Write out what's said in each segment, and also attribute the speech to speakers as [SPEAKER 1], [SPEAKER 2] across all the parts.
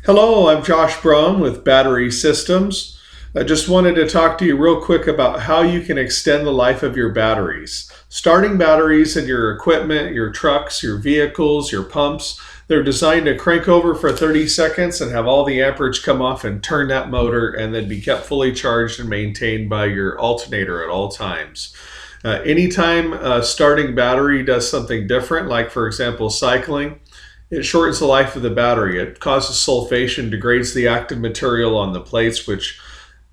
[SPEAKER 1] Hello, I'm Josh Brumm with Battery Systems. I just wanted to talk to you real quick about how you can extend the life of your batteries. Starting batteries in your equipment, your trucks, your vehicles, your pumps, they're designed to crank over for 30 seconds and have all the amperage come off and turn that motor and then be kept fully charged and maintained by your alternator at all times. Anytime a starting battery does something different, like for example cycling, it shortens the life of the battery. It causes sulfation, degrades the active material on the plates, which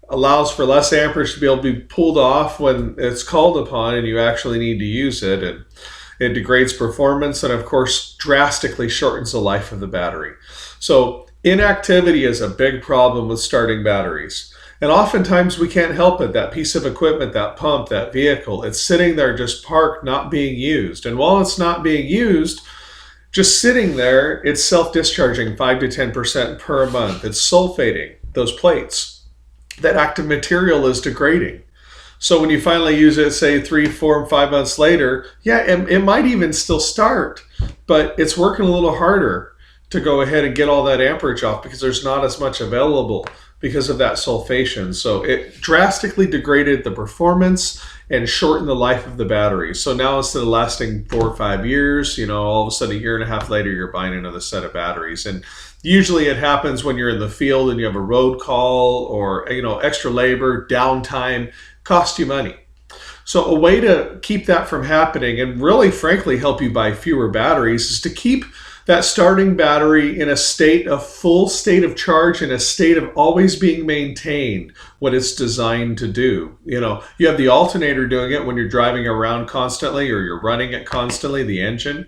[SPEAKER 1] allows for less amperage to be able to be pulled off when it's called upon and you actually need to use it. And it degrades performance and, of course, drastically shortens the life of the battery. So inactivity is a big problem with starting batteries. And oftentimes we can't help it. That piece of equipment, that pump, that vehicle, it's sitting there just parked, not being used. And while it's not being used, just sitting there, it's self-discharging 5 to 10% per month. It's sulfating those plates. That active material is degrading. So when you finally use it, say 3, 4, 5 months later, yeah, it might even still start, but it's working a little harder to go ahead and get all that amperage off because there's not as much available because of that sulfation. So it drastically degraded the performance and shortened the life of the battery. So now instead of lasting 4 or 5 years, all of a sudden a year and a half later, you're buying another set of batteries. And usually it happens when you're in the field and you have a road call or, extra labor, downtime, cost you money. So a way to keep that from happening and really, frankly, help you buy fewer batteries is to keep that starting battery in a full state of charge, in a state of always being maintained, what it's designed to do. You have the alternator doing it when you're driving around constantly or you're running it constantly, the engine.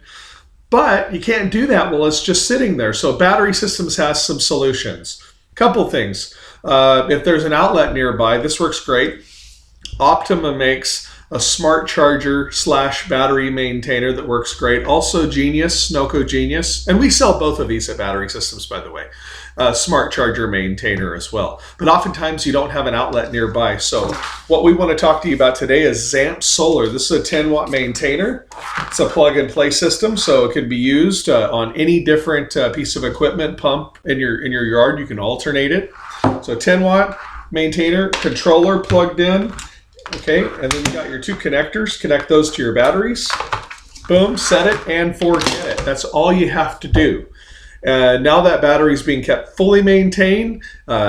[SPEAKER 1] But you can't do that while it's just sitting there. So Battery Systems has some solutions. Couple things. If there's an outlet nearby, this works great. Optima makes a smart charger / battery maintainer that works great. Also Noco Genius, and we sell both of these at Battery Systems, by the way. Smart charger maintainer as well. But oftentimes you don't have an outlet nearby. So what we want to talk to you about today is Zamp Solar. This is a 10-watt maintainer. It's a plug-and-play system, so it can be used on any different piece of equipment, pump in your yard. You can alternate it. So 10-watt maintainer, controller plugged in. Okay, and then you got your 2 connectors. Connect those to your batteries. Boom, set it and forget it. That's all you have to do. Now that battery is being kept fully maintained,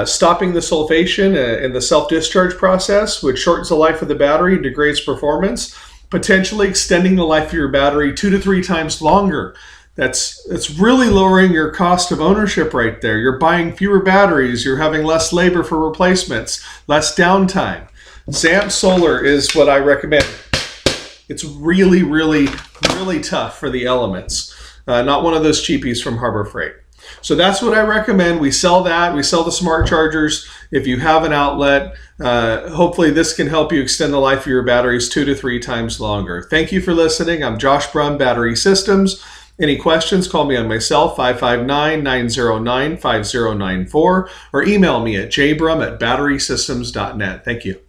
[SPEAKER 1] stopping the sulfation and the self-discharge process, which shortens the life of the battery, degrades performance, potentially extending the life of your battery 2 to 3 times longer. It's really lowering your cost of ownership right there. You're buying fewer batteries. You're having less labor for replacements, less downtime. Zamp Solar is what I recommend. It's really, really, really tough for the elements. Not one of those cheapies from Harbor Freight. So that's what I recommend. We sell that. We sell the smart chargers. If you have an outlet, hopefully this can help you extend the life of your batteries 2 to 3 times longer. Thank you for listening. I'm Josh Brumm, Battery Systems. Any questions, call me on my cell, 559-909-5094, or email me at jbrumm@batterysystems.net. Thank you.